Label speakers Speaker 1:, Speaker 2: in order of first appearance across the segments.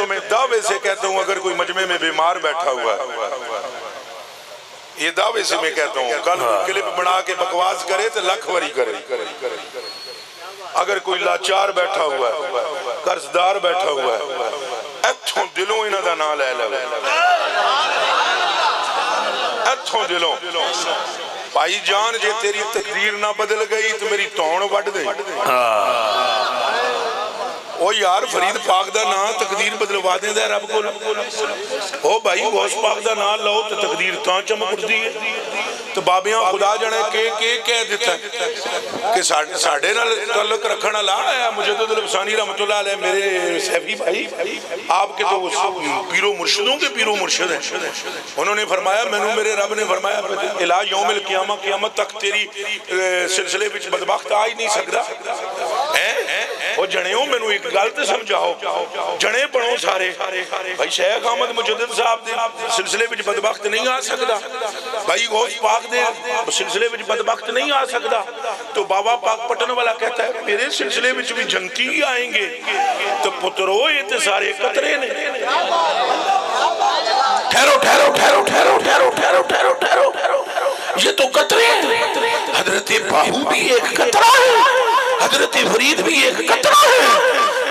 Speaker 1: تمہیں دعوے سے کہتا ہوں اگر کوئی مجمع میں بیمار بیٹھا ہوا ہے، یہ دعوے سے میں کہتا ہوں، کل کلپ بنا کے بکواس کرے تو لکھ وری کرے، اگر کوئی لاچار بیٹھا ہوا ہے، قرضدار بیٹھا ہوا ہے، ایتھوں دلوں انہاں دا نام لے لے، ایتھوں دلوں بھائی جان جے تیری تقدیر نہ بدل گئی تو میری تون وڈ دے۔ او یار فرید پاک دا نام تقدیر بدلوا دیں دے رب کو، او بھائی غوث پاک دا نام لو تو تقدیر تاں چمک اٹھدی ہے۔ تو بابیاں خدا جانے کے کہہ دیتا ہے کہ ساڑھے نال تعلق رکھنا لا ہے مجدد الفسانی رحمت اللہ علیہ میرے سیفی بھائی، آپ کے تو پیرو مرشدوں کے پیرو مرشد ہیں، انہوں نے فرمایا مینوں میرے رب نے فرمایا الہ یوم القیامہ قیامت تک تیری سلسلے وچ بدبخت آ ہی نہیں سکدا۔ او جنیوں مینوں ایک گل تے سمجھاؤ، جنے بنو سارے بھائی شیخ احمد مجدد صاحب دے سلسلے وچ بدبخت نہیں آ سکدا، بھائی غوث پاک دے سلسلے وچ بدبخت نہیں آ سکدا، تو بابا پاک پٹن والا کہتا ہے میرے سلسلے وچ بھی جنتی ہی آئیں گے، تو پترو یہ تے سارے قطرے نے۔ ٹھہرو ٹھہرو ٹھہرو ٹھہرو ٹھہرو ٹھہرو ٹھہرو ٹھہرو، یہ تو قطرے ہیں، حضرت باہو بھی ایک قطرہ ہے، حضرت فرید بھی ایک قطرہ ہے،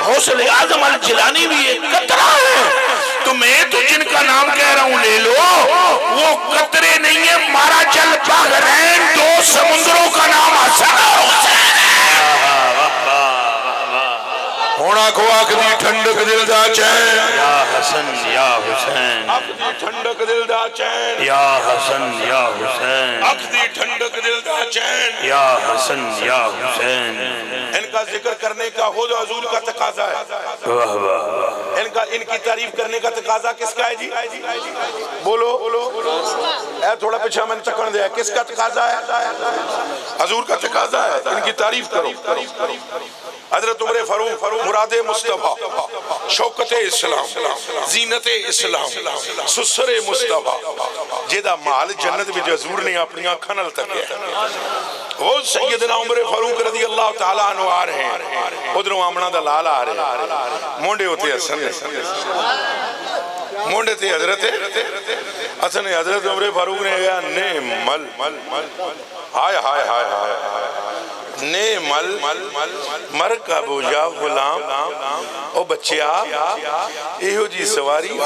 Speaker 1: حوصل اعظم الجلانی بھی ایک قطرہ ہے، تو میں تو جن کا نام کہہ رہا ہوں لے لو، وہ قطرے نہیں ہے، مارا جل بحرین دو سمندروں کا نام حسن اور حسین ہے۔ ہونا کو آکھ دی ٹھنڈک دل دا چین یا حسن یا حسین، آکھ دی ٹھنڈک دل دا چین یا حسن یا حسین، آکھ دی ٹھنڈک دل دا چین یا حسن یا حسین۔ ان کا ذکر کرنے کا خود حضور کا تقاضا ہے، ان کی تعریف کرنے کا تقاضا کس کا ہے جی؟ بولو اے تھوڑا پیچھا میں نے چکن دیا، کس کا تقاضا ہے؟ حضور کا تقاضا ہے، ان کی تعریف کرو۔ حضرت عمر فاروق مراد مصطفیٰ، شوکت اسلام، زینت اسلام، سسر مصطفیٰ، جیدہ مال جنت بھی حضور نے اپنی آنکھاں نال تکیا، وہ سیدنا عمر فاروق رضی اللہ تعالیٰ عنہ آ رہے ہیں، ادھروں آمنہ دا لال آ رہے ہیں، مونڈے ہوتے حسن، مونڈے تھے حضرت حسن، حضرت عمر فاروق نے کہا نیمل، ہائے ہائے ہائے ہائے نیمل مرکب یا غلام، او بچیا ایہو جی سواری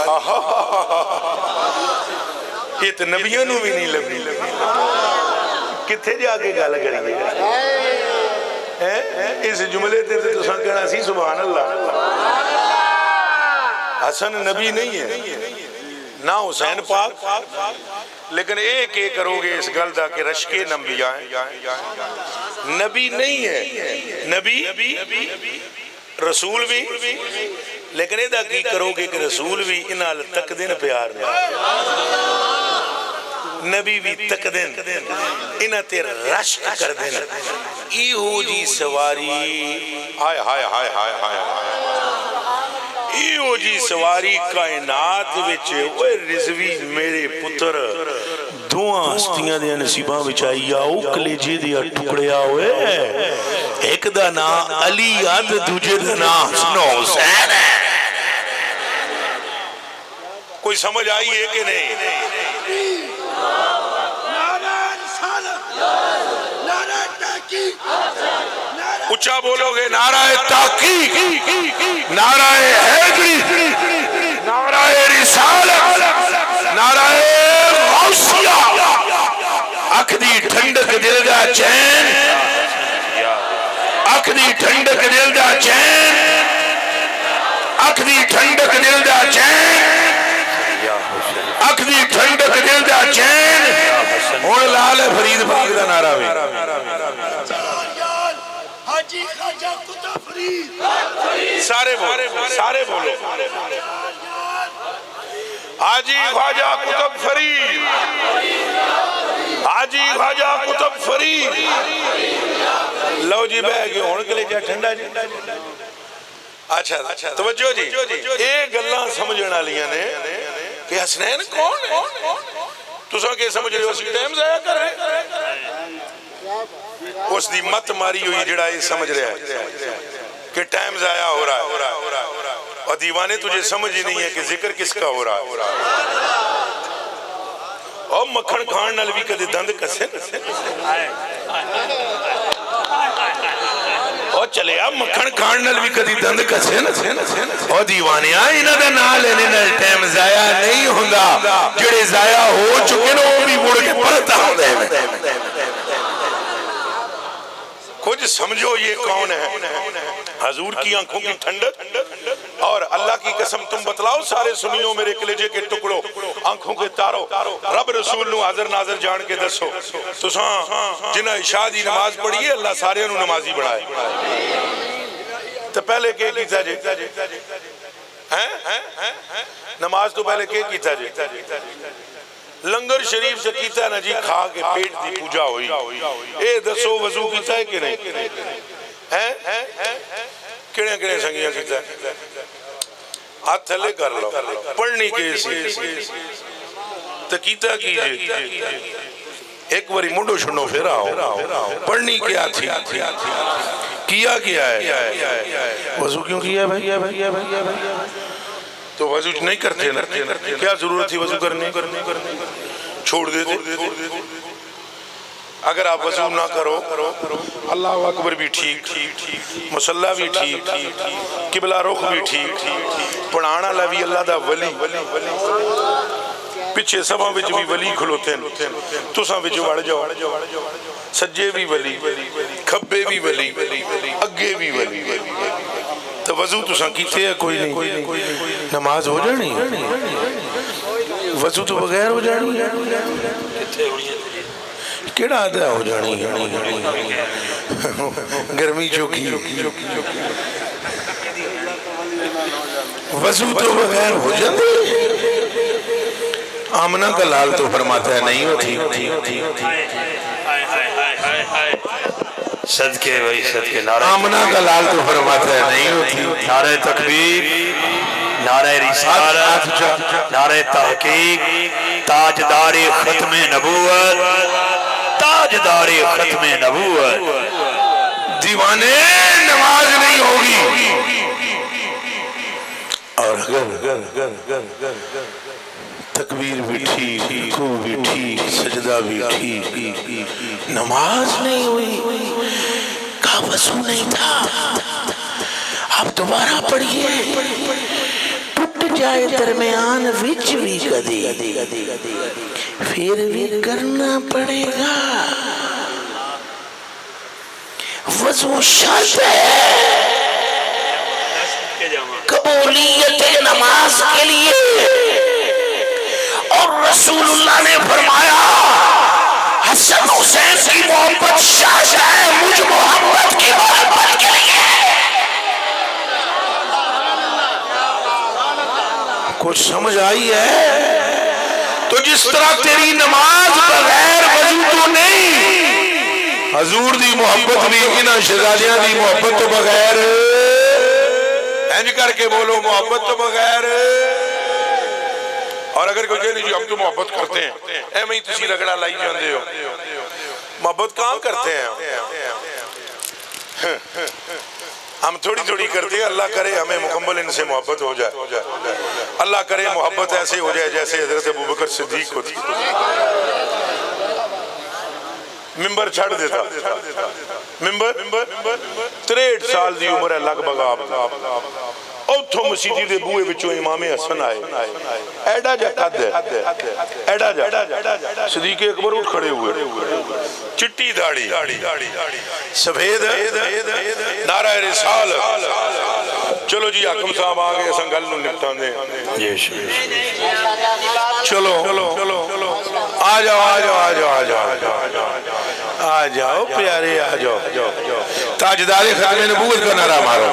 Speaker 1: یہ تو نبیوں بھی نہیں لبی، کتھے جا کے گل کریں گے اس جملے تے تو سن کہنا سی سبحان اللہ۔ حسن نبی نہیں ہے نہ حسین پاک، لیکن ایک ایک کرو گے اس گل دا کہ رشک نبی آئیں، نبی نہیں ہے، نبی رسول بھی، لیکن ایدہ کی کرو گے کہ رسول بھی انہا تک دن پیار نہیں، نبی بھی تک دن انہا تیر رشک کر دن، ایہو جی سواری ہائے ہائے ہائے ہائے ہائے، ایہو جی سواری کائنات وچے اوے رضوی میرے پتر دعا ہستیاں دیا نصیباں بچائی آؤ کلیجی دیا ٹکڑیا ہوئے، ایک دا نا علی یاد دوجہ دا نا حسن و حسین ہے۔ کوئی سمجھ آئی ہے کہ نہیں؟
Speaker 2: نعرہ رسالت، نعرہ تحقیق،
Speaker 1: اچھا بولو گے نعرہ تحقیق، نعرہ حیدری، نعرہ رسالت، نعرہ غوثیہ، اکھ دی ٹھنڈک دل دا چین، اکھ دی ٹھنڈک دل دا چین، اکھ دی ٹھنڈک دل دا چین، اکھ دی ٹھنڈک دل دا چین، ہون لال فرید پاک دا نعرہ بھی
Speaker 2: حاجی خواجہ قطب فرید،
Speaker 1: سارے بولو، سارے بولو، حاجی خواجہ قطب فرید، حاجی خواجہ قطب فرید، لو جی بہ گئے ہون کے لئے جا ٹھنڈا جی۔ اچھا توجہ جی، ایک اللہ سمجھنا لیا نے کہ حسنین کون ہے؟ تو سو کہ سمجھ رہے ہو اسی ٹائم ضائع کر رہے اس دی مت ماری ہوئی جڑا یہ سمجھ رہا ہے کہ ٹائم ضائع ہو رہا ہے، اور دیوانے تجھے سمجھ ہی نہیں ہے کہ ذکر کس کا ہو رہا ہے. اور مکھن کھان نال بھی کدے دند کسے اور چلے آ مکھن کھان نال بھی کدی دند کسے اور دیوانے آ انہاں دا نام لینے نال ٹائم ضائع نہیں ہوندا. جڑے ضائع ہو چکے نا وہ بھی مڑ کے پڑھتا ہوندے ہیں. کچھ سمجھو یہ کون ہے؟ حضور کی آنکھوں کی ٹھنڈک اور اللہ کی قسم تم بتلاؤ سارے سنیو میرے کلیجے کے ٹکڑو آنکھوں کے تارو رب رسول نو حاضر ناظر جان کے دسو تساں جنہاں عشاء دی نماز پڑھی ہے اللہ سارے نو نمازی بڑھائے. تو پہلے کے کیتا جے نماز تو پہلے کے کیتا جے لنگر شریف سے کیتا نا جی کھا کے پیٹ دی پوجا ہوئی. اے دسو وضو کیتا ہے کہ نہیں؟ کڑے کڑے سنگیاں کیتا ہے ہاتھ تھلے کر لو پڑھنی کیسی تو کیتا کیجئے ایک باری منڈو شنو پھیرا ہو پڑھنی کیا تھی کیا ہے وضو کیوں کیا بھائی تو وضو نہیں کرتے نا کیا ضرورت تھی وضو کرنے چھوڑ دیتے. اگر آپ وضو نہ کرو اللہ اکبر بھی ٹھیک مصلی بھی ٹھیک قبلہ رخ بھی ٹھیک پڑھانا لوی اللہ دا ولی پچھے سباں وچ بھی ولی کھلوتے ہیں تساں وچ وڑ جاؤ سجے بھی ولی کھبے بھی ولی اگے بھی ولی. تو وضو تساں کیتے ہے کوئی نہیں نماز ہو جانی وضو تو بغیر ہو جانی کیڑا آدھا ہو جانی گرمی چوکی وضو تو بغیر ہو جاتی. آمنہ کا لال تو فرماتا ہے نہیں ہوتی
Speaker 3: صدقے بھائی صدقے نعرہ
Speaker 1: آمنہ کا لال تو فرماتا ہے نہیں ہوتی.
Speaker 3: نعرہ تکبیر نعرہ رسالت نعرہ تحقیق تاجدار ختم نبوت تاجدار ختم نبوت.
Speaker 1: دیوانے نماز نہیں ہوگی اور اگر تکبیر بھی ٹھیک رکوع بھی ٹھیک سجدہ بھی ٹھیک نماز نہیں ہوئی کا وضو نہیں تھا. آپ دوبارہ پڑھیے ٹوٹ جائے درمیان وچ بھی کدی پھر بھی کرنا پڑے گا. وضو شرط ہے قبولیت نماز کے لیے اور رسول اللہ نے فرمایا حسن حسین کی محبت شرط ہے مجھ محمد کی محبت کے لیے. کچھ سمجھ آئی ہے؟ تو جس طرح تیری نماز بغیر وضو تو نہیں حضور دی محبت بھی انہاں شہزادیاں دی محبت تو بغیر انج کر کے بولو محبت تو بغیر. اور اگر کوئی کہے نہیں جی ہم تو محبت کرتے ہیں اے میں تسی رگڑا لائی جاندے ہو محبت کہاں کرتے ہیں ہم تھوڑی تھوڑی کرتے ہیں. اللہ کرے ہمیں مکمل ان سے محبت ہو جائے. اللہ کرے محبت ایسے ہو جائے جیسے حضرت ابوبکر صدیق ہوتی ممبر چھڑ دیتا ممبر 63 سال دی عمر ہے لگ بھگ آپ اوتھو مسیدی دے بوئے بچوں امام حسن آئے ایڈا جا قد ہے ایڈا جا صدیق اکبر اٹھ کھڑے ہوئے چٹی داڑھی سفید نعرہ رسالت. چلو جی حاکم صاحب آگئے سنگل نو نپٹان دیں چلو آ جاؤ پیارے آ جاؤ. تاجدار ختم نبوت کا نعرہ مارو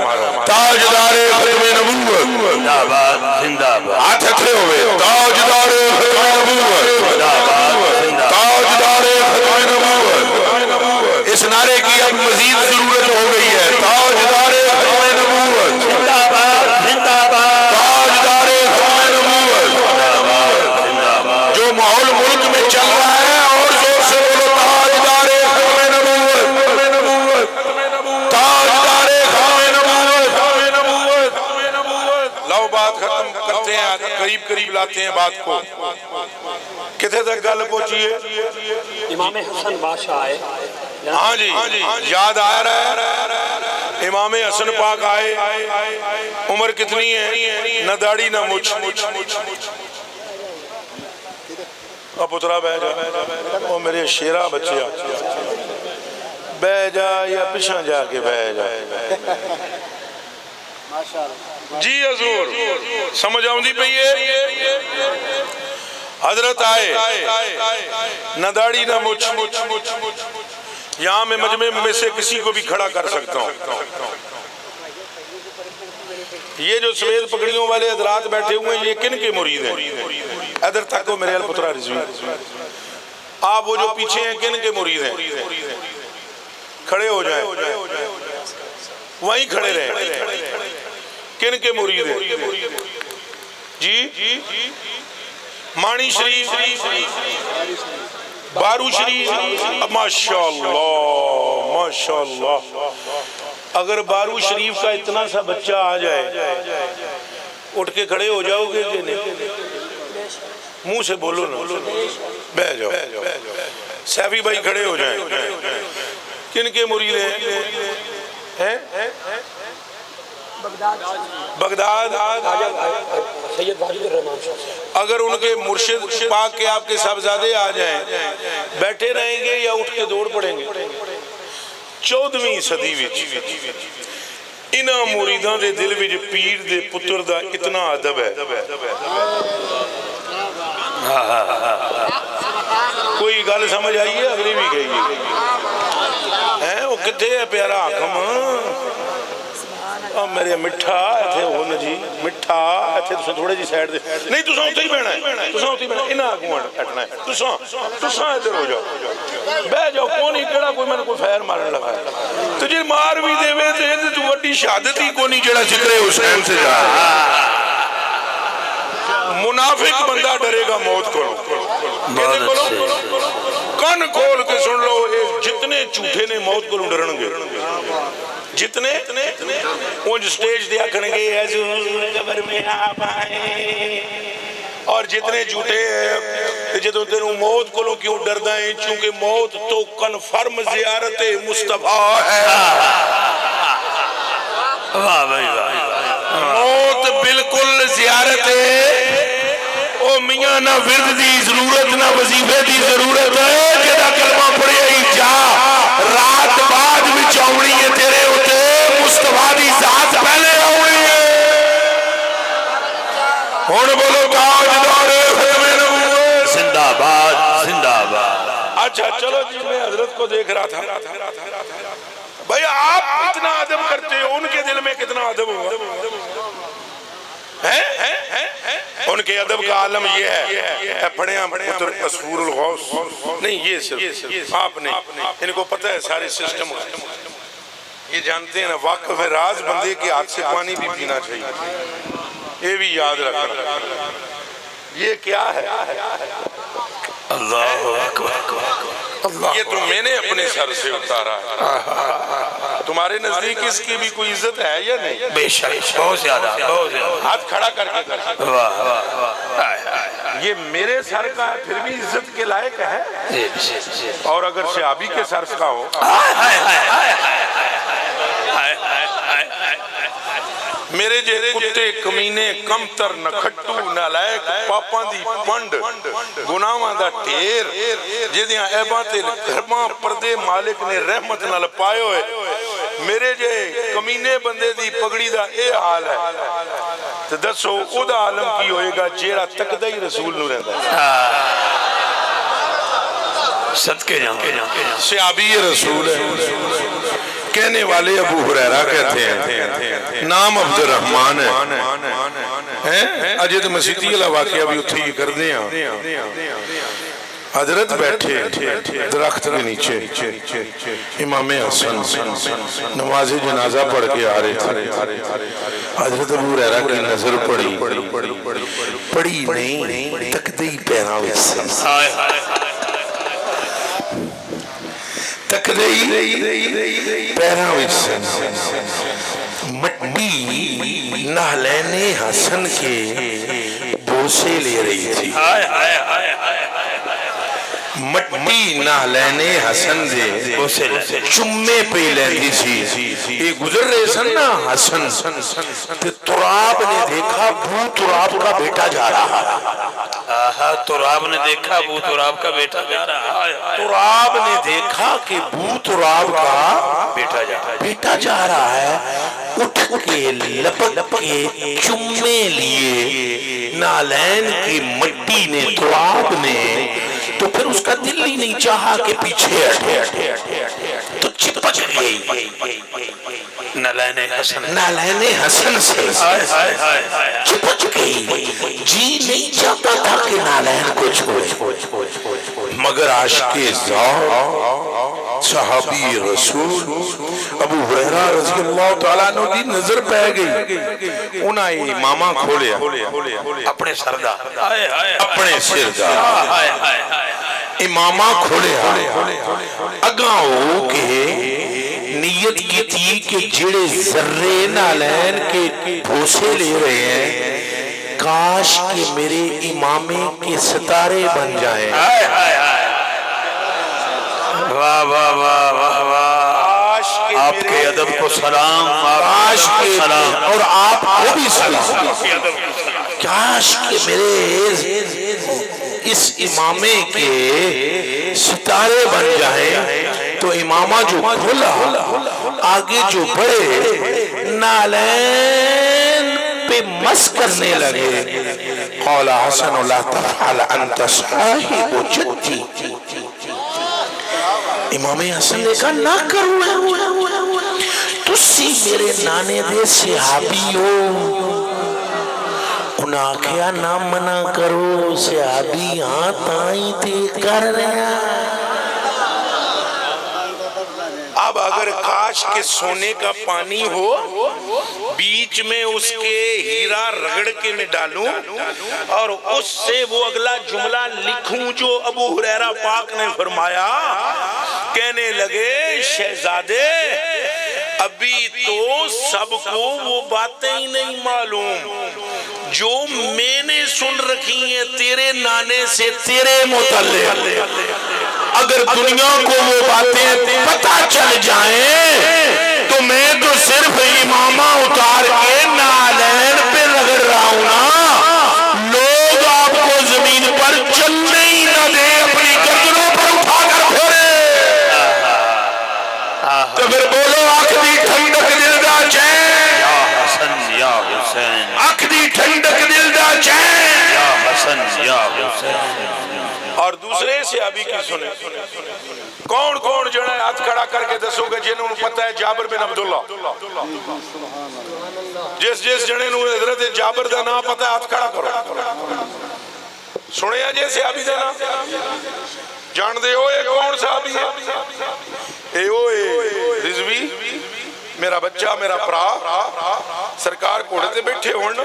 Speaker 1: تاجدار ختم نبوت
Speaker 3: زندہ باد زندہ باد
Speaker 1: ہاتھ کھڑے ہوئے تاجدار ختم نبوت تاجدار ختم نبوت. اس نعرے کی اب مزید ضرورت ہو گئی ہے. تاجدار ختم نبوت
Speaker 3: زندہ باد زندہ باد
Speaker 1: تاجدار ختم نبوت. جو ماحول ملک میں چل رہا ہے اور زور سے بولو تاجدار ختم نبوت تاجدار ختم نبوت. ختم کرتے ہیں, قریب قریب لاتے ہیں بات کو. کتنے تک گل پہنچی ہے؟
Speaker 4: امام حسن بادشاہ آئے.
Speaker 1: ہاں جی یاد آ رہا ہے, امام حسن پاک آئے. عمر کتنی ہے؟ نہ داڑھی نہ مچھ. پترا بہ جا, وہ میرے شیرا بچیا بہ جا یا پیچھے جا کے بہ جا. جی حضور سمجھ آؤندی پئی ہے. حضرت آئے, نہ داڑھی نہ مچھ. یہاں میں مجمع میں سے کسی کو بھی کھڑا کر سکتا ہوں. یہ جو سفید پگڑیوں والے حضرات بیٹھے ہوئے ہیں, یہ کن کے مرید ہیں؟ ادھر تک ہو میرے الپترا رضوی. آپ وہ جو پیچھے ہیں کن کے مرید ہیں؟ کھڑے ہو جائیں, وہیں کھڑے رہیں. کن کے مرید ہیں جی؟ مانی شریف, بارو شریف. ماشاءاللہ ماشاءاللہ. اگر بارو شریف کا اتنا سا بچہ آ جائے, اٹھ کے کھڑے ہو جاؤ گے کہ نہیں؟ منہ سے بولو نا, بہ جاؤ. سیفی بھائی کھڑے ہو جائیں. کن کے مرید ہیں؟ بغداد.
Speaker 4: سید واجد الرحمان شاہ.
Speaker 1: اگر ان کے مرشد پاک کے آپ کے صاحبزادے آ جائیں, بیٹھے رہیں گے یا اٹھ کے دوڑ پڑیں گے؟ 14ویں صدی وچ انہاں مریداں دے دل وچ پیر دے پتر دا اتنا ادب ہے. کوئی گل سمجھ آئی ہے؟ اگلی بھی گئی ہے. وہ کتے ہے پیارا حاکم؟ میرے مٹھا ایتھے ہو نا جی, مٹھا ایتھے تساں تھوڑے جی سائیڈ دے نہیں, تساں اتھے ہی بہنا ہے, تساں اتھے ہی بہنا ہے. انہاں اگوں ہٹنا ہے. تساں ادھر ہو جاؤ, بہ جاؤ. کون ہی کیڑا کوئی میں نے کوئی فیر مارن لگا ہے. تو جی مار بھی دے وے تے تو وڈی شہادت ہی کونی جڑا ذکر حسین سے جا. منافق بندہ ڈرے گا موت کو. کن کھول کے سن لو, جتنے جھوٹے نے موت کو ڈرن گے, جتنے اونج سٹیج دیا کرنگے حضور قبر میں آپ آئیں, اور جتنے جھوٹے ہیں جدوں تینوں موت کو کیوں ڈردہ ہیں؟ چونکہ موت تو کنفرم زیارت مصطفیٰ ہے. موت بالکل زیارت ہے. او میاں نہ ورد دی ضرورت نہ وظیفے دی ضرورت ہے. جدا کلمہ پڑھے ہی جا, رات بعد بھی چاؤنی ہے تیرے ہوتے, مصطفیٰ دی ذات پہلے آؤنی ہے. ہونے بولو تاجدار ختم نبوت
Speaker 3: زندہ باد زندہ باد.
Speaker 1: اچھا چلو جی, میں حضرت کو دیکھ رہا تھا. بھئی آپ اتنا ادب کرتے ہو, ان کے دل میں کتنا ادب ہوا ان کے ادب کا عالم یہ ہے. پڑھیں پتر اسفور الغوث نہیں, یہ صرف آپ نے, ان کو پتہ ہے سارے سسٹم, یہ جانتے ہیں نا واقف راز بندے کے ہاتھ سے پانی بھی پینا چاہیے. یہ بھی یاد رکھنا. یہ کیا ہے؟
Speaker 3: اللہ اکبر.
Speaker 1: یہ تو میں نے اپنے سر سے اتارا ہے. تمہارے نزدیک اس کی بھی کوئی عزت ہے یا نہیں؟
Speaker 3: بے شک بہت زیادہ, بہت زیادہ.
Speaker 1: ہاتھ کھڑا کر کے کر.
Speaker 3: واہ واہ واہ.
Speaker 1: یہ میرے سر کا ہے پھر بھی عزت کے لائق ہے, اور اگر صحابی کے سر کا ہو. میرے جے کتے کمینے کم تر نہ کھٹو نہ لائق پاپاں دی پنڈ گناہاں دا ٹھیر جدیاں ایباں تے گھرماں پردے مالک نے رحمت نہ لپائے ہوئے. میرے جے کمینے بندے دی پگڑی دا اے حال ہے تو دسو او دا عالم کی ہوئے گا جیڑا تکدہ ہی رسول نو رہتا ہے.
Speaker 3: صدقے جاؤں
Speaker 1: صحابی رسول ہے. کہنے والے ابو ہریرہ کہتے ہیں, نام عبد الرحمن ہے. اجد مسیطی اللہ واقعہ بھی اتھی ہی کر دیں. حضرت بیٹھے درخت کے نیچے, امام حسن نماز جنازہ پڑھ کے آ رہے تھے. حضرت ابو ہریرہ کی نظر پڑی نہیں تکدی پیراں وچ سی. تکدی پیراں وچ سی. مٹی نعلین حسن کے بوسے لے رہی تھی مٹی نعلین حسن دے چمے پہ لیندی سی یہ گزر رہے سن نا حسن تے تراب نے دیکھا بو تراب کا بیٹا جا رہا
Speaker 3: تراب نے دیکھا بو تراب کا بیٹا جا رہا
Speaker 1: تراب نے دیکھا کہ بو تراب کا بیٹا جا رہا ہے اٹھ کے لپک کے چمے لیے نعلین کی مٹی نے تراب نے تو پھر اس کا دل ہی نہیں چاہا کہ پیچھے ہٹے تو چپک گئی نعلین حسن سے چپک گئی جی نہیں چاہتا تھا کہ نعلین کو چھوڑے مگر عاشق ذوق صحابی رسول ابو ہریرہ رضی اللہ تعالیٰ عنہ دی نظر پہ گئی انہیں امامہ کھولیا
Speaker 3: اپنے سردار
Speaker 1: اپنے سردار امامہ کھولیا اگاں ہو کے نیت کی تھی کہ جڑے ذرے نعلین کے بھوسے لے رہے ہیں کاش کہ میرے امامے کے ستارے بن جائیں
Speaker 3: واہ واہ واہ واہ واہ آپ کے ادب کو سلام
Speaker 1: کاش کے اور آپ کو بھی سلام کاش کہ میرے اس امامے کے ستارے بن جائیں تو امامہ جو کھلا آگے جو بڑھے نعلین پہ مس کرنے لگے قال حسن لا تفعل انت صاحب جدی امام حسن نے کہا نہ کرو تسی میرے نانے دے صحابی ہو انہاں آکھیا نہ منع کرو صحابی ہاں تائیں تے کر رہا اب اگر کاش کے سونے کا پانی ہو بیچ میں اس کے ہیرا رگڑ کے میں ڈالوں اور اس سے وہ اگلا جملہ لکھوں جو ابو ہریرہ پاک نے فرمایا کہنے لگے شہزادے ابھی تو سب کو وہ باتیں ہی نہیں معلوم جو میں نے سن رکھی ہیں تیرے نانے سے تیرے متعلق اگر دنیا کو وہ باتیں پتہ چل جائیں تو میں تو صرف امامہ اتار کے نعلین پہ رگڑ رہا ہوں نا لوگ آپ کو زمین پر چلنے ہی نہ دے اپنی گردنوں پر اٹھا کر پھیرے تو پھر بولو آخری ٹھنڈک دل دا چین
Speaker 3: یا حسن یا حسین
Speaker 1: آخری ٹھنڈک دل دا چین
Speaker 3: یا حسن یا حسین
Speaker 1: اور دوسرے سے ابھی کی سنے کون کون جڑا ہاتھ کھڑا کر کے دسو گے جنہوں نے پتہ ہے جابر بن عبداللہ جس جڑے نو حضرت جابر دا نام پتہ ہے ہاتھ کھڑا کرو سنے ہیں جیسے ابھی دا نام جان دے ہوئے کون صحابی ہے اے ہوئے رضوی میرا بچہ میرا پرا سرکار کوڑے تے بیٹھے ہونا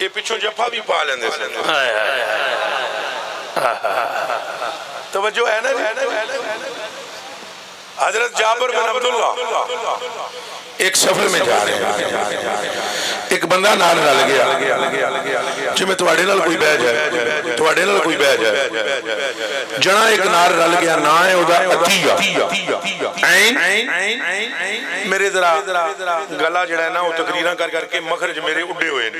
Speaker 1: یہ پچھوں جفا بھی پا لیندے سے توجہ ہے نا حضرت جابر بن عبداللہ ایک سفر میں جا رہے ہیں ایک بندہ نال رل گیا جی میں تواڑے نال کوئی بہ جائے تواڑے نال کوئی بہ جائے جنا ایک نال رل گیا نا ہے او دا عطیہ میرے ذرا گلا جڑا ہے نا وہ تقریراں کر کر کے مخرج میرے اڈے ہوئے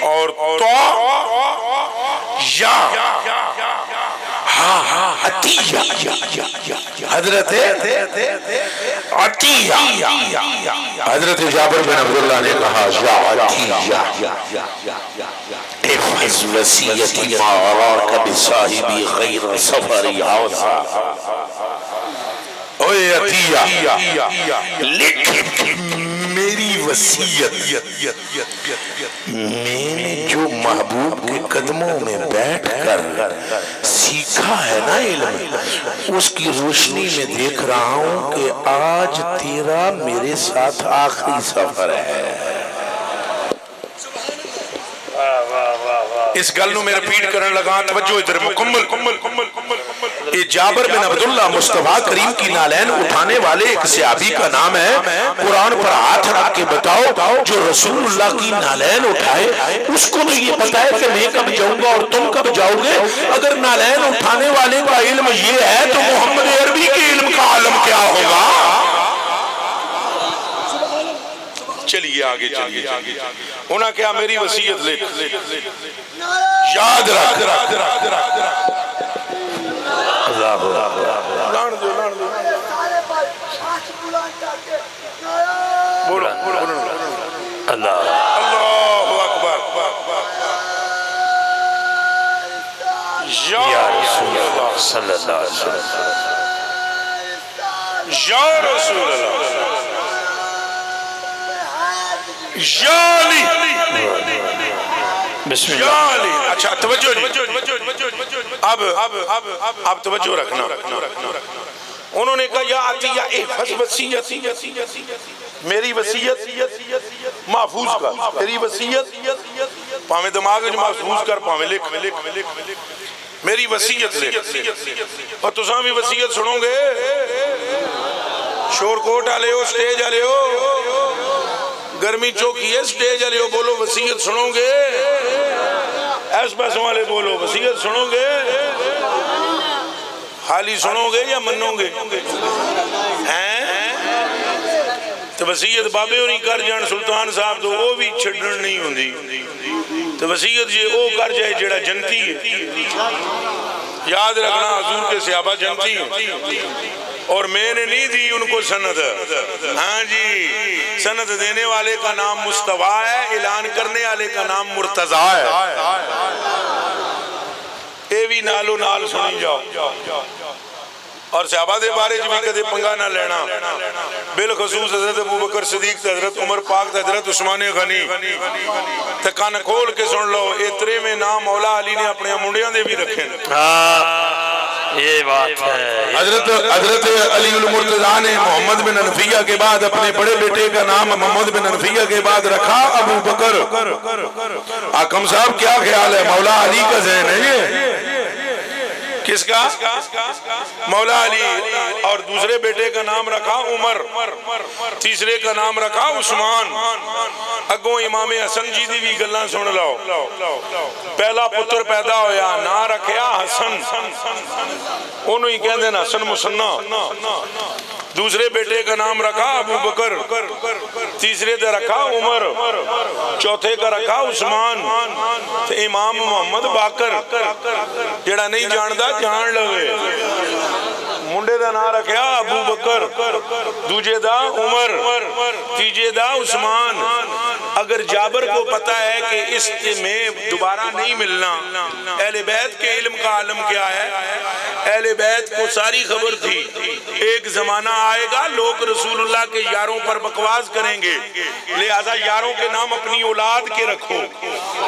Speaker 1: اور تو یا ہاں عطیہ حضرت عطیہ حضرت جابر بن عبداللہ نے کہا یا عطیہ احفظ وصیتی ما اراک بصاحبی غیر سفری حوضا اوے عطیہ لکھ میری وصیت میں نے جو محبوب کے قدموں میں بیٹھ کر سیکھا ہے نا علم اس کی روشنی میں دیکھ رہا ہوں کہ آج تیرا میرے ساتھ آخری سفر ہے
Speaker 3: واہ واہ واہ
Speaker 1: اس گل نو میں رپیٹ کرن لگا، توجہ ادھر مکمل۔ یہ جابر بن عبداللہ مصطفیٰ کریم کی نالین اٹھانے والے ایک صحابی کا نام ہے۔ قرآن پر ہاتھ رکھ کے بتاؤ جو رسول اللہ کی نالین اٹھائے اس کو نہیں یہ پتا ہے کہ میں کب جاؤں گا اور تم کب جاؤ گے؟ اگر نالین اٹھانے والے کا علم یہ ہے تو محمد عربی کے علم کا عالم کیا ہوگا؟ چلیے آگے چلیے۔ انہاں کیا میری وصیت لکھ یاد رکھ۔
Speaker 3: اللہ
Speaker 1: اکبر۔
Speaker 3: یا رسول اللہ صلی اللہ علیہ وسلم،
Speaker 1: یا رسول اللہ، یا علی،
Speaker 3: بسم
Speaker 1: یا
Speaker 3: اللہ۔
Speaker 1: علی۔ اچھا توجہ اب توجہ رکھنا۔ انہوں نے کہا یا عطیہ احفظ وصیتی، میری وصیت محفوظ کر، میری وصیت پاویں دماغ وچ محفوظ کر، پاویں لکھ، میری وصیت لکھ۔ اور تساں بھی وصیت سنو گے؟ شور کوٹ والے ہو، سٹیج والے ہو، گرمی چوکی ہے، سٹیج والے ہو بولو وصیت سنو گے؟ ایس پیسوں والے بولو وصیت سنو گے؟ خالی سنو گے یا منو گے؟ تو وصیت بابے ہو نہیں کر جان سلطان صاحب تو وہ بھی چھڑن نہیں ہوندی، تو وصیت یہ او کر جائے جڑا جنتی ہے۔ یاد رکھنا حضور کے صحابہ جنتی ہیں، اور میں نے نہیں دی ان کو سند۔ ہاں جی، سند دینے والے کا نام مصطفیٰ ہے، اعلان کرنے والے کا نام مرتضیٰ ہے۔ اے بھی نالو نال سنی جاؤ۔ اور صحابہ دے بارے جو بھی کدے پنگا نہ لینا، بالخصوص حضرت ابوبکر صدیق تے حضرت عمر پاک تے حضرت عثمان غنی تے کان کھول کے سن لو، اترے میں نام مولا علی نے اپنے منڈیاں دے بھی رکھے۔
Speaker 3: یہ بات ہے۔
Speaker 1: حضرت علی المرتضیٰ نے محمد بن حنفیہ کے بعد اپنے بڑے بیٹے کا نام محمد بن حنفیہ کے بعد رکھا ابو بکر۔ حاکم صاحب کیا خیال ہے؟ مولا علی کا ذہن ہے یہ؟ کس کا؟ مولا علی۔ اور دوسرے بیٹے کا نام رکھا عمر، تیسرے کا نام رکھا عثمان۔ اگوں امام حسن جی دی بھی گلاں سن لو۔ پہلا پتر پیدا ہویا نا رکھیا حسن، انہوں ہی کہندے نا حسن مسنہ۔ دوسرے بیٹے کا نام رکھا ابو بکر، تیسرے کا رکھا عمر، چوتھے کا رکھا عثمان، تو امام محمد باقر جڑا نہیں جاندا جان لوے۔ منڈے دا نام رکھیا ابو بکر، دوجے دا عمر، تیجے دا عثمان۔ اگر جابر کو پتا ہے کہ اس میں دوبارہ نہیں ملنا، اہل بیت کے علم کا عالم کیا ہے؟ اہل بیت کو ساری خبر تھی ایک زمانہ آئے گا لوگ رسول اللہ کے یاروں پر بکواس کریں گے، لہذا یاروں کے نام اپنی اولاد کے رکھو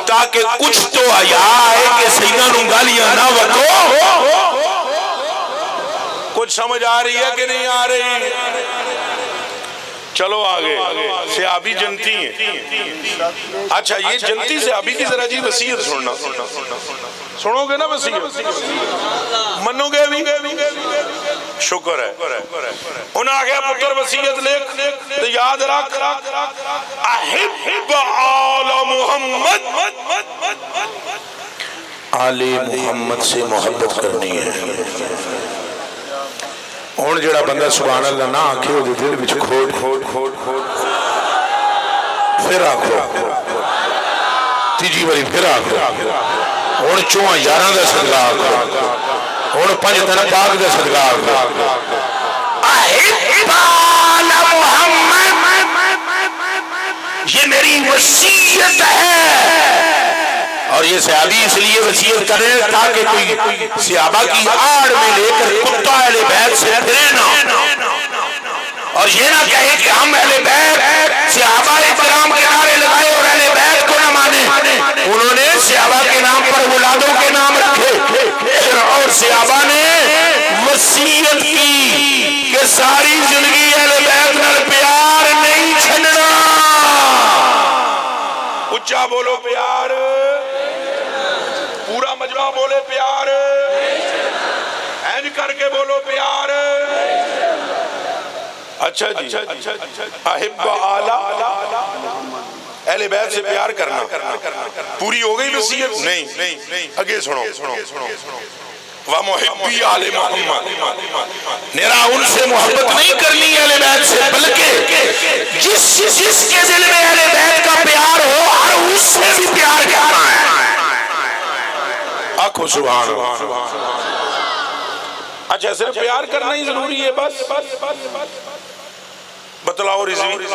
Speaker 1: تاکہ کچھ تو حیا آئے کہ سیدہ نوں گالیاں نہ وکو۔ کچھ سمجھ آ رہی ہے کہ نہیں آ رہی؟ چلو آگے۔ صحابی جنتی ہیں۔ اچھا یہ جنتی صحابی کی ذرا جی وصیت سننا، سنو گے نا وصیت؟ منو گے بھی؟ شکر ہے۔ انہاں آگیا پتر وصیت لکھ تو یاد رکھ، احب آل محمد، آل محمد سے محبت کرنی ہے۔ ہن جڑا بندہ سبحان اللہ نہ آکھے وہ دل وچ کھوٹ پھر آکھو، تیجی باری پھر آکھو، ہن چواں یاراں دا صدقہ آکھو، ہن پنج دن پاک دا صدقہ آکھو، احب آل محمد، یہ میری وصیت ہے۔ اور یہ صحابی اس لیے وصیت کرے تاکہ کوئی صحابہ کی آڑ میں لے کر کتا اہل بیت سے پھرے نہ، اور یہ نہ کہے کہ ہم اہل بیت صحابہ اکرام کے نعرے لگائے اور اہل بیت کو نہ مانے۔ انہوں نے صحابہ کے نام پر اولادوں کے نام رکھے، اور صحابہ نے وصیت کی کہ ساری زندگی اہل بیت نال پیار نہیں چھڑنا۔ اچھا بولو پیار۔ پورا مجمع بولے پیار، اینج کر کے بولو پیار۔ اچھا جی، احب اعلیٰ اہل بیت سے پیار کرنا پوری ہو گئی وصیت؟ نہیں، اگے سنو۔ وَمُحِبِّي آلِ محمد، میرا ان سے محبت نہیں کرنی اہل بیت سے، بلکہ جس کے دل میں اہل بیت کا پیار ہو اور اس سے بھی پیار کرنا ہے۔ آنکھوں سبحان اللہ۔ اچھا صرف پیار کرنا ہی ضروری ہے بس؟ بتلاؤ رضوی،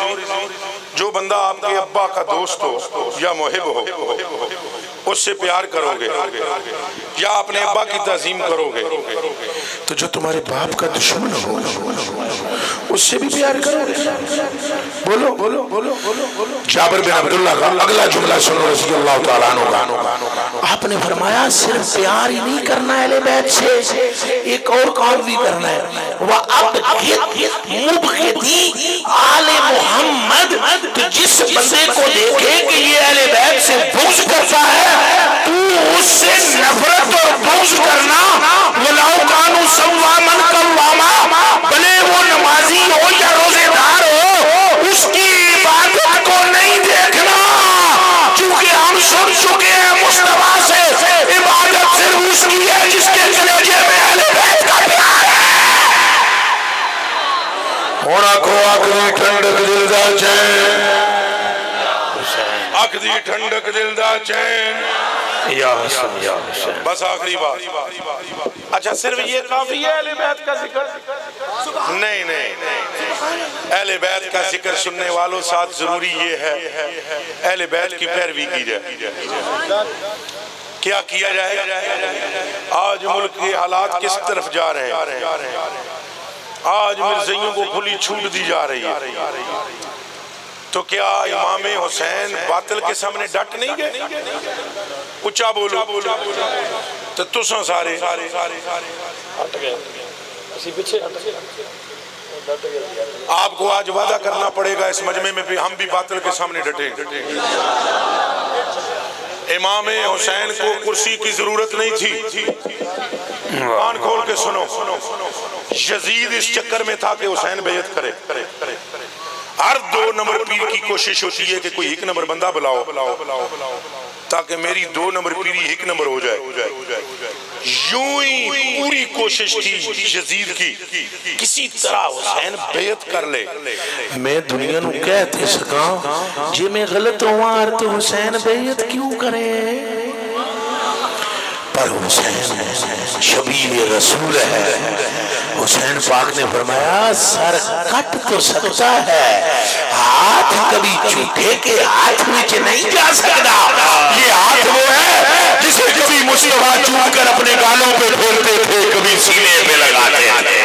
Speaker 1: جو بندہ آپ کے ابا کا دوست ہو یا محب ہو اس سے پیار کرو گے یا اپنے ابا کی تعظیم کرو گے، تو جو تمہارے باپ کا دشمن ہو اس سے بھی پیار کرو گے؟ بولو۔ جابر بن عبداللہ کا اگلا جملہ سنو رضی اللہ تعالیٰ عنہ۔ آپ نے فرمایا صرف پیار ہی نہیں کرنا اہل بیت سے، ایک اور کام بھی کرنا ہے، وَأَبْغِضْ مُبْغِضِي آل محمد، تو جس بندے کو دیکھے کہ یہ اہل بیت سے بغض کرتا ہے تو اس سے نفرت اور بغض کرنا، وَلَوْ كَانُوا صَوَّامًا قَوَّامًا، بھلے وہ نمازی ہو یا روزے دار ہو، اس کی عبادت کو نہیں دیکھنا، چونکہ ہم سن چکے ہیں مصطفیٰ سے عبادت صرف اس کی ہے جس کے کلیجے میں اہل بیت کا پیار ہے۔ ہونا کو آخری ٹھنڈک دل دا چین، آخری ٹھنڈک دل دا چین، یا حسن یا حسین۔ بس آخری بات۔ اچھا صرف یہ کافی ہے اہل بیت کا ذکر؟ نہیں، اہل بیت کا ذکر سننے والوں ساتھ ضروری یہ ہے اہل بیت کی پیروی کی جائے۔ کیا کیا جائے؟ آج ملک کے حالات کس طرف جا رہے ہیں؟ آج مرزائیوں کو کھلی چھوٹ دی جا رہی ہے، تو کیا امام حسین باطل کے سامنے ڈٹ نہیں گئے؟ اچھا بولو۔ تو تساں سارے آپ کو آج وعدہ کرنا پڑے گا اس مجمع میں بھی ہم بھی باطل کے سامنے ڈٹیں گے۔ امام حسین کو کرسی کی ضرورت نہیں تھی، کان کھول کے سنو، یزید اس چکر میں تھا کہ حسین بیعت کرے۔ ہر 2 نمبر پیر کی کوشش ہوتی ہے کہ کوئی 1 نمبر بندہ بلاؤ تاکہ میری 2 نمبر پیری 1 نمبر ہو جائے۔ یوں ہی پوری کوشش تھی یزید کی کسی طرح حسین بیعت کر لے۔ میں دنیا نو کہتے سکاں جی میں غلط ہوں تو حسین بیعت کیوں کرے، پر حسین شبیہ رسول ہے۔ حسین پاک نے فرمایا سر کٹ تو سکتا ہے، ہاتھ کبھی جھوٹے کے ہاتھ وچ نہیں جا سکتا۔ یہ ہاتھ وہ ہے جسے کبھی مصطفیٰ چوم کر اپنے گالوں پہ پھیرتے تھے، کبھی سینے پہ لگاتے تھے۔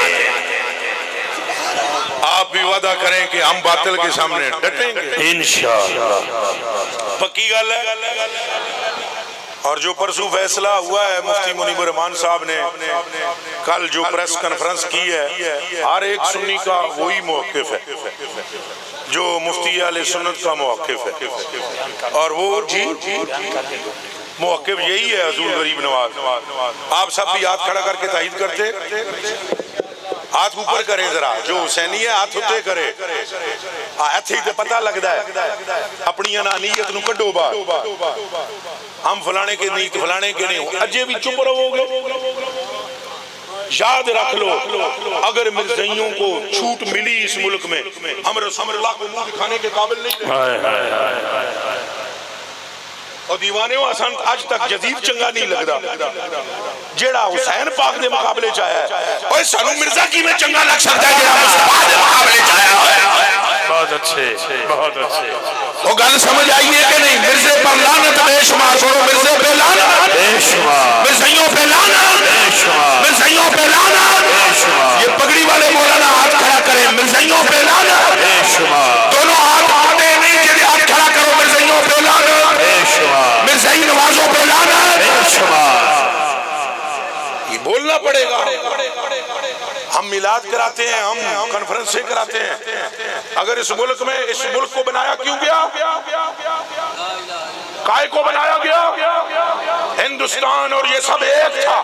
Speaker 1: آپ بھی وعدہ کریں کہ ہم باطل کے سامنے ڈٹیں گے انشاءاللہ، پکی گل ہے۔ اور جو پرسوں فیصلہ ہوا ہے مفتی منیب الرحمان صاحب نے کل جو پریس کانفرنس کی ہے، ہر ایک سنی کا وہی موقف ہے جو مفتی اہل سنت کا موقف ہے، اور وہ موقف یہی ہے حضور غریب نواز۔ آپ سب بھی ہاتھ کھڑا کر کے تائید کرتے، ہاتھ اوپر کریں ذرا، جو حسینی ہے ہاتھ ہوتے کرے، ایتھے ہی پتہ لگتا ہے اپنی انانیت نو کڈو باہر، ہم فلانے کے نہیں فلانے کے نہیں ہوں، اجے بھی چپ رہو گے۔ یاد رکھ لو اگر مرزائیوں کو چھوٹ ملی اس ملک میں، ہم رسول اللہ کو منہ دکھانے کے قابل نہیں رہے۔ اور دیوانے ہو آسان آج تک جدید چنگا نہیں لگدا جیڑا حسین پاک دے مقابلے چاہیا ہے، اور سانو مرزا کی میں چنگا لگ سکتا ہے جیڑا مصطفیٰ دے مقابلے چاہیا ہے۔
Speaker 3: بہت اچھے، بہت اچھے۔
Speaker 1: وہ گل سمجھ آئیے کہ نہیں؟ مرزے پر لعنت بے شمار، چھوڑو مرزے پہ لعنت
Speaker 3: بے شمار،
Speaker 1: مرزائیوں پہ لعنت
Speaker 3: بے شمار،
Speaker 1: مرزائیوں پہ لعنت
Speaker 3: بے شمار،
Speaker 1: یہ پگڑی والے مولانا ہاتھ کھڑا کریں، مرزائیوں پہ لعنت
Speaker 3: بے شمار،
Speaker 1: دونوں ہاتھ آتے نہیں کہ ہاتھ کھڑا کرو، مرزائیوں پہ لعنت
Speaker 3: بے شمار،
Speaker 1: مرزائی نوازوں پہ لعنت
Speaker 3: بے شمار۔
Speaker 1: یہ بولنا پڑے گا۔ ہم میلاد کراتے ہیں، ہم کانفرنسیں کراتے ہیں، اگر اس ملک میں اس ملک کو بنایا کیوں گیا؟ کائے کو بنایا گیا؟ ہندوستان اور یہ سب ایک تھا.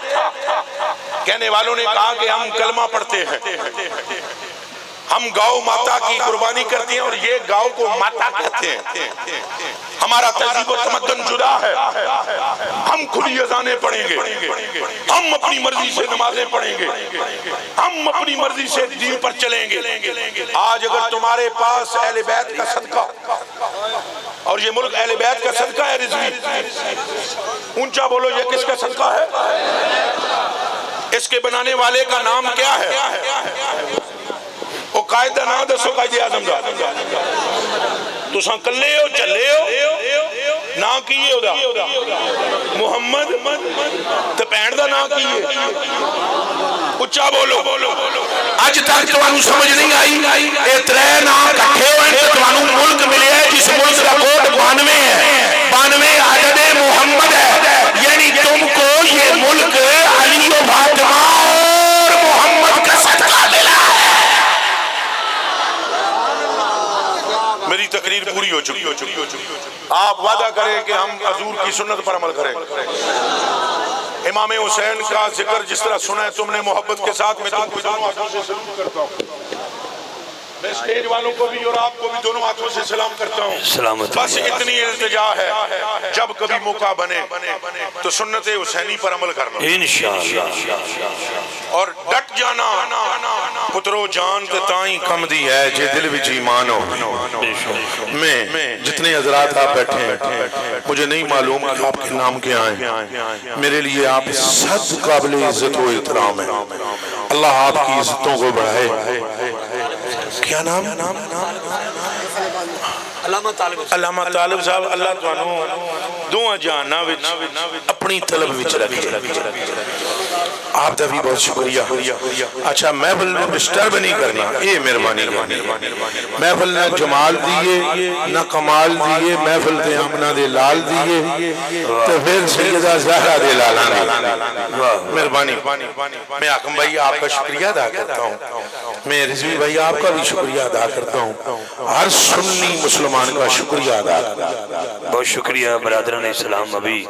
Speaker 1: کہنے والوں نے کہا کہ ہم کلمہ پڑھتے ہیں, ہم گاؤ ماتا کی قربانی کرتے ہیں اور یہ گاؤ کو ماتا کہتے ہیں. ہمارا تہذیب و تمدن جدا ہے. ہم کھلی اذانیں پڑھیں گے, ہم اپنی مرضی سے نمازیں پڑھیں گے, ہم اپنی مرضی سے دین پر چلیں گے. آج اگر تمہارے پاس اہل بیت کا صدقہ, اور یہ ملک اہل بیت کا صدقہ ہے رضوی, اونچا بولو یہ کس کا صدقہ ہے؟ اس کے بنانے والے کا نام کیا ہے؟ وہ قائد دا نام دسو, قائد اعظم دا. تساں کلے ہو چلے ہو, نام کیے ہو دا محمد, تے بھین دا نام کیے؟ اچھا بولو.
Speaker 3: اج تک تمہیں سمجھ نہیں آئی اے ترے نام کٹھے ہوئے تے تمہیں ملک ملے ہے جس ملک کا کوڈ 92 ہے. 92 عدد محمد ہے, یعنی تم کو یہ ملک علی و فاطمہ اور محمد کا صدقہ ملا ہے.
Speaker 1: میری تقریر پوری ہو چکی. آپ وعدہ کریں کہ ہم حضور کی سنت پر عمل کریں. امام حسین کا ذکر جس طرح سنا ہے تم نے محبت کے ساتھ, میں تم کو دونوں ہاتھوں سے سلام کرتا ہوں. میں اسٹیج والوں کو بھی اور آپ کو بھی دونوں ہاتھوں سے سلام کرتا ہوں. بس اتنی التجا ہے, جب کبھی موقع بنے تو سنت حسینی پر عمل کرنا
Speaker 3: انشاءاللہ,
Speaker 1: اور ڈٹ جانا. پترو جان تے تائیں
Speaker 3: کم دی ہے جے دل وچ ایمان ہو. میں جتنے حضرات آپ بیٹھے ہیں, مجھے نہیں معلوم کہ آپ کے نام کیا ہیں. میرے لیے آپ سب قابل عزت و احترام ہیں. اللہ آپ کی عزتوں کو بڑھائے. کیا نام؟
Speaker 4: علامہ طالب.
Speaker 1: علامہ طالب صاحب, اللہ تانوں دعا جاننا وچ
Speaker 3: اپنی طلب وچ رکھے. آپ دا بھی بہت شکریہ. اچھا, محفل میں ڈسٹرب نہیں کرنا, یہ مہربانی کرنی. محفل نہ جمال دیئے نہ کمال دیئے, محفل دے آمنہ دے لال دیئے تو پھر سیدہ زہرہ دے لالا دے. مہربانی. میں حاکم بھائی آپ کا شکریہ ادا کرتا ہوں, میں رضوی بھائی آپ کا بھی شکریہ ادا کرتا ہوں, ہر سنی مسلمان کا شکریہ ادا کرتا ہوں.
Speaker 5: بہت شکریہ برادران اسلام. ابھی